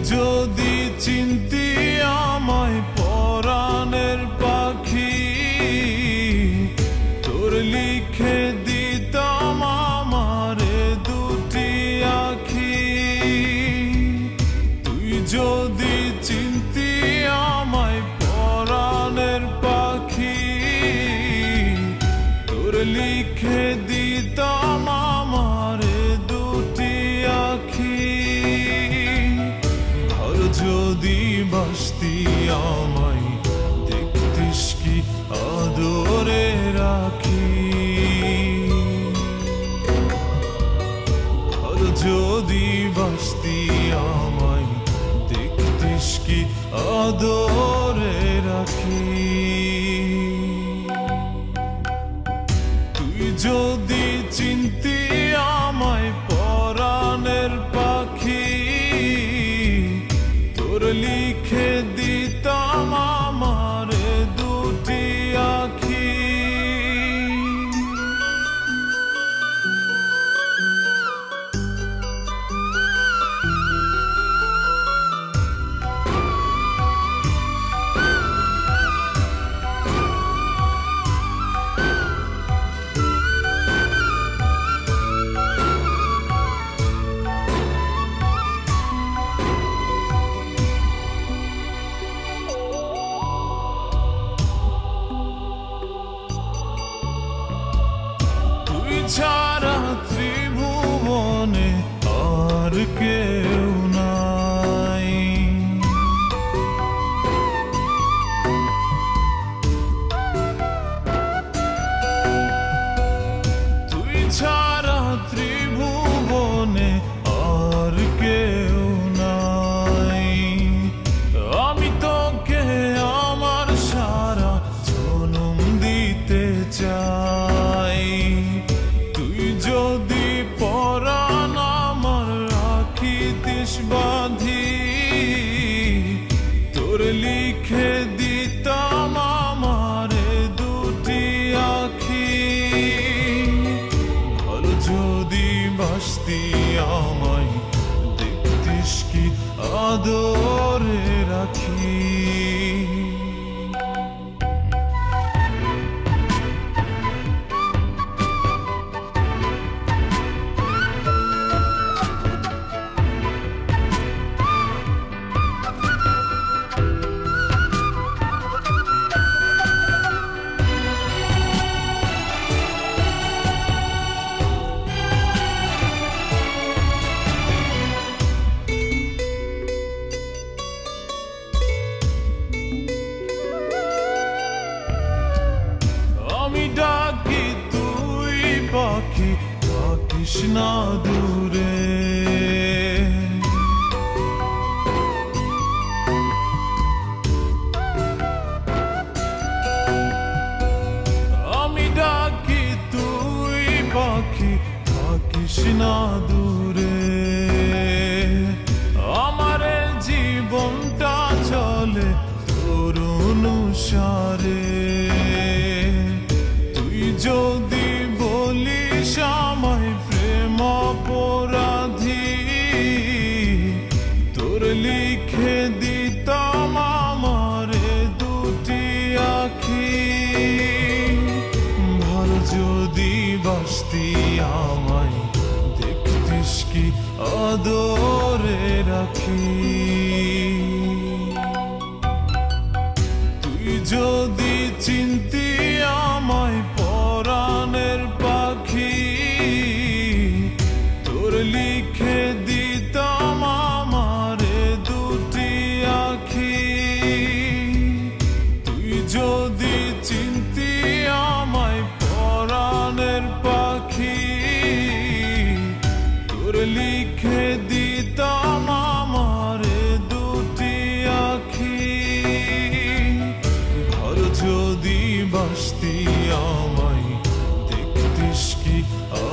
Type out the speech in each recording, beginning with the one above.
যদি চিনতি আমায় পরাণের পাখি, তোর লিখে দিতাম আমারে দুটি আখি। তুই যদি চিনতি আমায় পরাণের পাখি, তোর লিখে দিতাম আমারে দুটি আখি। যদি বাসতি আমায় দেখতিস কি আদরে রাখি। আর যদি বাসতি আমায় দেখতিস কি আদরে রাখি। তুই যদি চিনতি আমায় পরাণের পাখি, তোর লিখে দিতাম আমারে দুটি আখি। ছাড়া ত্রিভুবনে আর কেউ নাই। তুই ছাড়া ত্রিভুবনে আর কেউ নাই। আমি তোকে আমার সারা জনম দিতে চাই। যদি পরাণ আমার রাখিতিস বাঁধি, তোর লিখে দিতাম আমারে দুটি আখি। ভালো যদি বাসতি আমায় দেখতিস কি আদরে রাখি। আমি ডাকি তুই পাখি থাকিস না দূরে। আমি ডাকি তুই পাখি থাকিস না দূরে। আমার জীবনটা চলে তোর অনুসারে। যদি বলিস আমায় প্রেম অপরাধী, তোর লিখে দিতাম আমারে দুটি আখি। ভালো যদি বাসতি আমায় দেখতিস কি আদরে রাখি। তুই যদি চিনতি আমায় পরাণের পাখি, তোর লিখে দিতাম আমারে দুটি আখি। তুই যদি চিনতি আমায় পরাণের পাখি, তোর লিখে দিতাম আমারে দুটি আখি। ভালো যদি বাসতি আমায় দেখতিস কি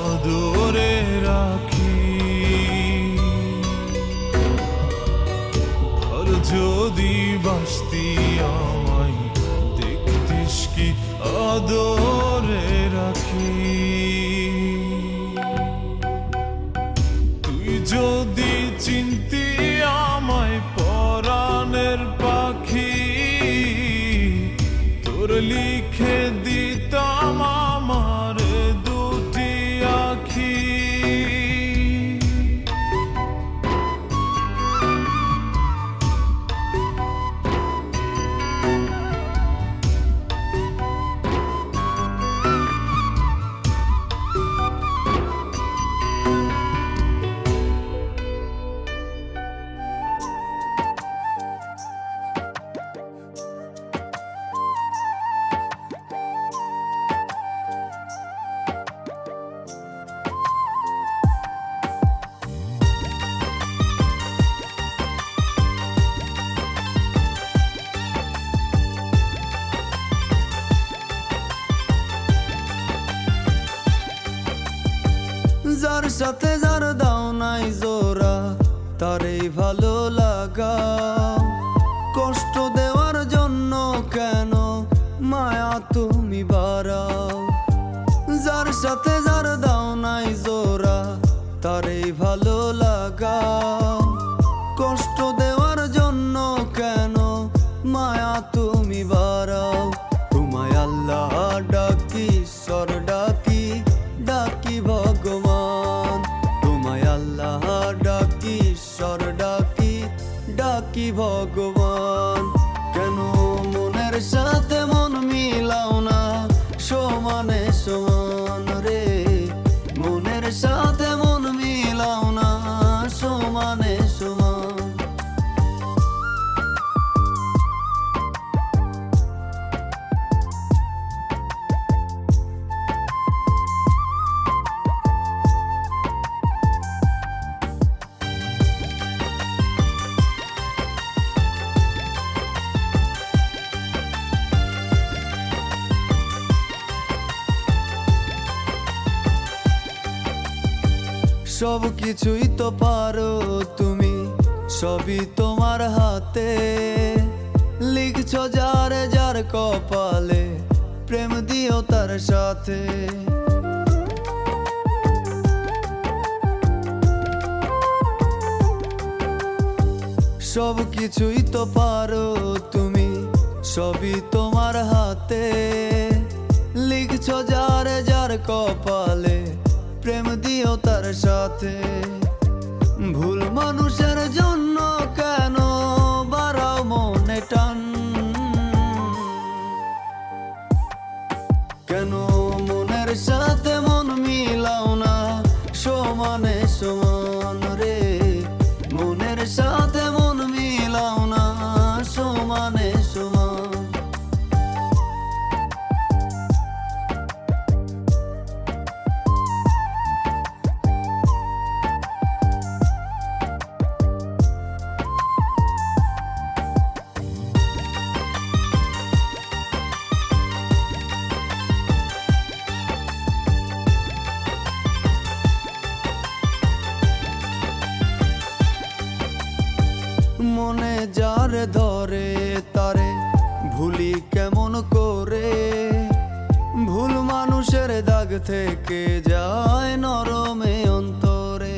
আদরে রাখি। ভালো যদি বাসতি আমায় দেখতিস কি আদরে রাখি। তুই যদি চিনতি আমায় লিখে দিতাম আমার দুটি আখি। যার সাথে যার দাও নাই জোড়া তারই ভালো লাগাও, কষ্ট দেওয়ার জন্য কেন মায়া তুমি বাড়াও। যার সাথে যার দাও নাই জোড়া তারই ভালো লাগাও, কষ্ট দেওয়ার জন্য কেন মায়া তুমি বাড়াও। তোমায় আল্লাহ ডাকি, ঈশ্বর ডাকি, ডাকি ভগবান। তোমায় আল্লাহ ডাকি, ঈশ্বর ডাকি, ডাকি ভগবান। কেন মনের সাথে মন মিলাও না সমানে সমান রে, মনের সাথে মন মিলাও না সমানে সমান। সব কিছুই তো পারো তুমি, সবই তোমার হাতে। লিখছো যার যার কপালে, প্রেম দিও তার সাথে। সব কিছুই তো পারো তুমি, সবই তোমার হাতে। লিখছো যার যার কপালে, প্রেম দিও তার সাথে। ভুল মানুষের জন্য কেন বাড়াও মনে টান, কেন মনের সাথে মন মিলাও না সমানে সমান রে, মনের সাথে মন মিলাও না সমানে সমান। মনে যারে ধরে তারে ভুলি কেমন করে, ভুল মানুষের দাগ থেকে যায় নরমে অন্তরে।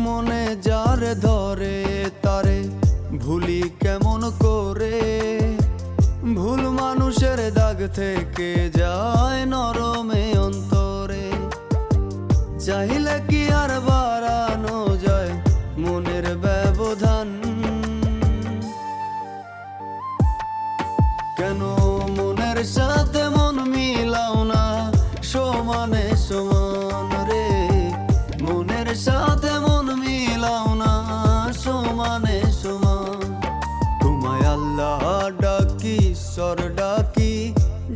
মনে যারে ধরে তারে ভুলি কেমন করে, ভুল মানুষের দাগ থেকে যায় নরমে অন্তরে। চাইলে কি আর বাড়ানো যায় মনের ব্যবধান, কেন মনের সাথে মন মিলাও না সমানে সমান রে, মনের সাথে মন মিলাও না সমানে সমান। তোমায় আল্লাহ ডাকি, ঈশ্বর ডাকি,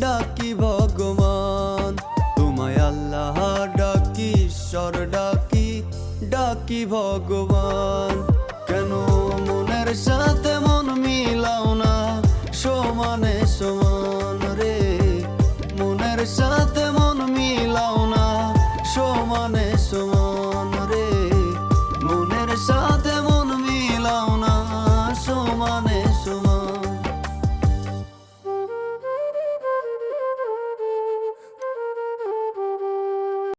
ডাকি ভগবান। তোমায় আল্লাহ ডাকি, ঈশ্বর ডাকি, ডাকি ভগবান।